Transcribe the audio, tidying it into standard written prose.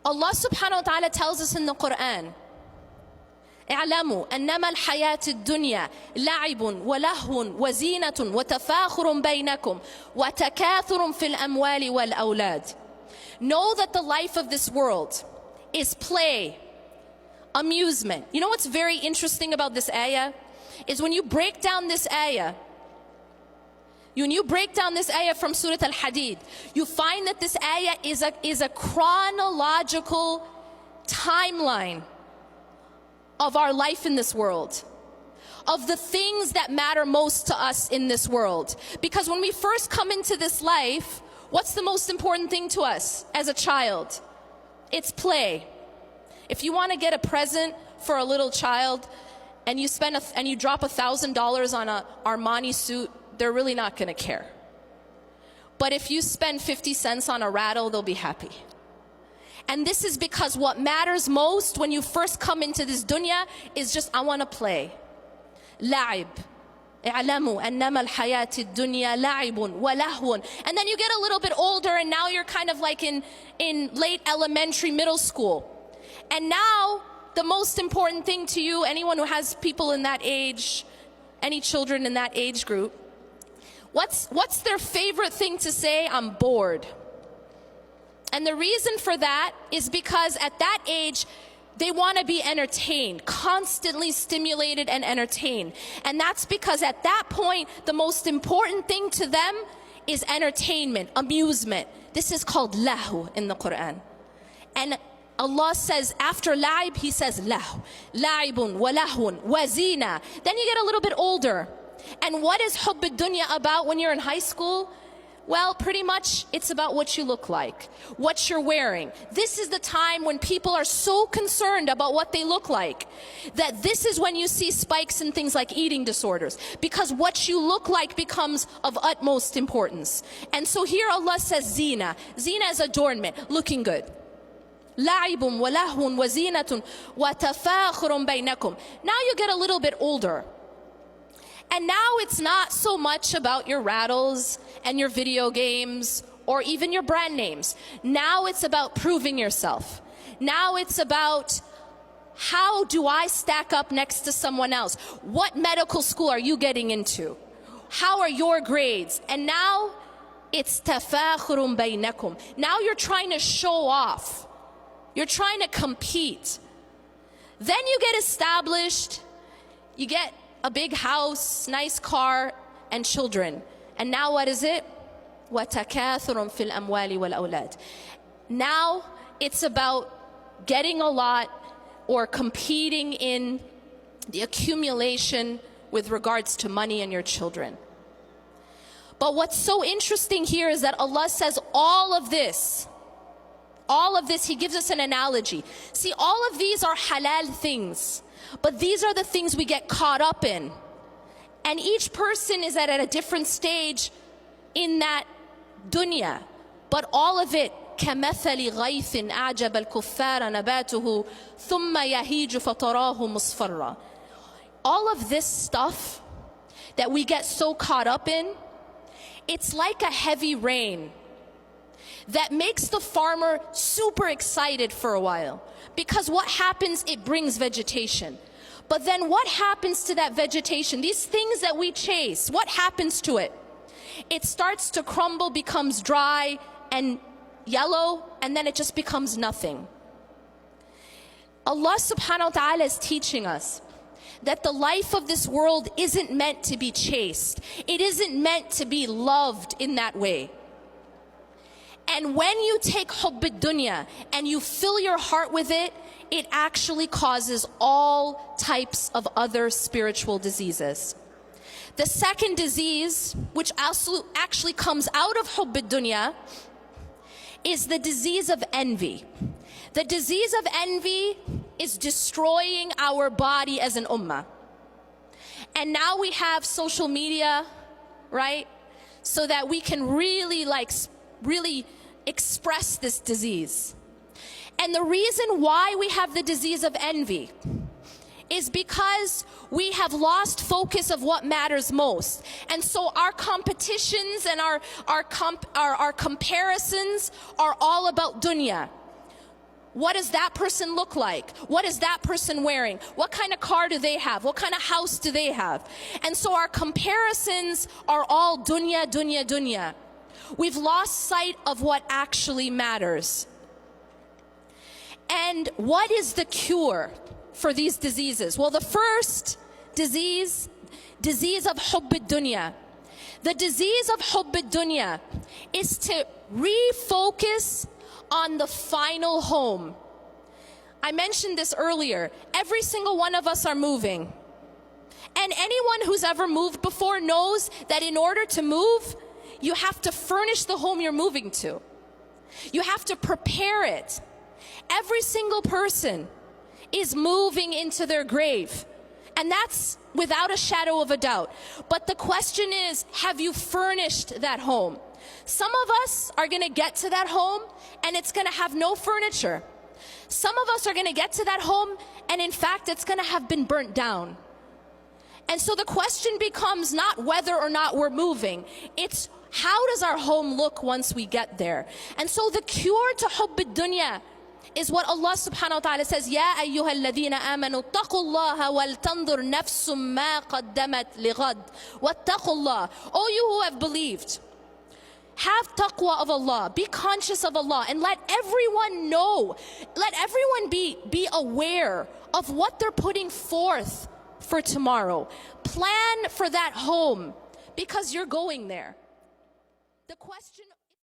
Allah subhanahu wa ta'ala tells us in the Quran, اعلموا أنما الحياة الدنيا لعب ولهو وزينة وتفاخر بينكم وتكاثر في الأموال والأولاد. Know that the life of this world is play, amusement. You know what's very interesting about this ayah? Is when you break down this ayah, from Surah Al-Hadid, you find that this ayah is a chronological timeline of our life in this world, of the things that matter most to us in this world. Because when we first come into this life, what's the most important thing to us as a child? It's play. If you want to get a present for a little child and you drop $1,000 on a Armani suit, they're really not going to care. But if you spend 50 cents on a rattle, they'll be happy. And this is because what matters most when you first come into this dunya is just, I want to play. لعب. اعلموا أنما الحياة الدنيا لعب ولهو. And then you get a little bit older and now you're kind of like in late elementary, middle school. And now the most important thing to you, anyone who has people in that age, any children in that age group, what's their favorite thing to say? I'm bored. And the reason for that is because at that age, they want to be entertained, constantly stimulated and entertained. And that's because at that point, the most important thing to them is entertainment, amusement. This is called lahu in the Quran. And Allah says, after la'ib, He says lahu. La'ibun wa lahun wa zina. Then you get a little bit older. And what is hubb ad-dunya about when you're in high school? Well, pretty much it's about what you look like, what you're wearing. This is the time when people are so concerned about what they look like that this is when you see spikes in things like eating disorders, because what you look like becomes of utmost importance. And so here Allah says zina. Zina is adornment, looking good. لَعِبٌ وَلَهْوٌ وَزِينَةٌ وَتَفَاخُرٌ بَيْنَكُمْ. Now you get a little bit older. And now it's not so much about your rattles and your video games or even your brand names. Now it's about proving yourself. Now it's about, how do I stack up next to someone else? What medical school are you getting into? How are your grades? And now it's tafakhurun baynakum. Now you're trying to show off. You're trying to compete. Then you get established. You get a big house, nice car, and children. And now what is it? وَتَكَاثُرٌ فِي الْأَمْوَالِ وَالْأَوْلَادِ. Now it's about getting a lot or competing in the accumulation with regards to money and your children. But what's so interesting here is that Allah says all of this, He gives us an analogy. See, all of these are halal things. But these are the things we get caught up in. And each person is at a different stage in that dunya. But all of it, كَمَثَلِ غَيْثٍ أَعْجَبَ الْكُفَّارَ نَبَاتُهُ ثُمَّ يَهِيجُ فَتَرَاهُ مُصْفَرًّا. All of this stuff that we get so caught up in, it's like a heavy rain that makes the farmer super excited for a while. Because what happens, it brings vegetation. But then what happens to that vegetation? These things that we chase, what happens to it? It starts to crumble, becomes dry and yellow, and then it just becomes nothing. Allah subhanahu wa ta'ala is teaching us that the life of this world isn't meant to be chased. It isn't meant to be loved in that way. And when you take hubb ad-dunya and you fill your heart with it, it actually causes all types of other spiritual diseases. The second disease, which also actually comes out of hubb ad-dunya, is the disease of envy. The disease of envy is destroying our body as an ummah. And now we have social media, right? So that we can really express this disease. And the reason why we have the disease of envy is because we have lost focus of what matters most. And so our competitions and our comparisons are all about dunya. What does that person look like? What is that person wearing? What kind of car do they have? What kind of house do they have? And so our comparisons are all dunya, dunya, dunya. We've lost sight of what actually matters. And what is the cure for these diseases? Well, the first disease of hubb ad-dunya. The disease of hubb ad-dunya is to refocus on the final home. I mentioned this earlier. Every single one of us are moving. And anyone who's ever moved before knows that in order to move, you have to furnish the home you're moving to. You have to prepare it. Every single person is moving into their grave. And that's without a shadow of a doubt. But the question is, have you furnished that home? Some of us are going to get to that home and it's going to have no furniture. Some of us are going to get to that home and in fact it's going to have been burnt down. And so the question becomes not whether or not we're moving, it's how does our home look once we get there? And so the cure to hubb ad-dunya is what Allah subhanahu wa ta'ala says, Ya ayyuha alladhina amanu taqullaha wal tandur nafsum ma qaddamat lighad wattaqullah. O you who have believed, have taqwa of Allah, be conscious of Allah, and let everyone know, let everyone be aware of what they're putting forth for tomorrow. Plan for that home because you're going there. The question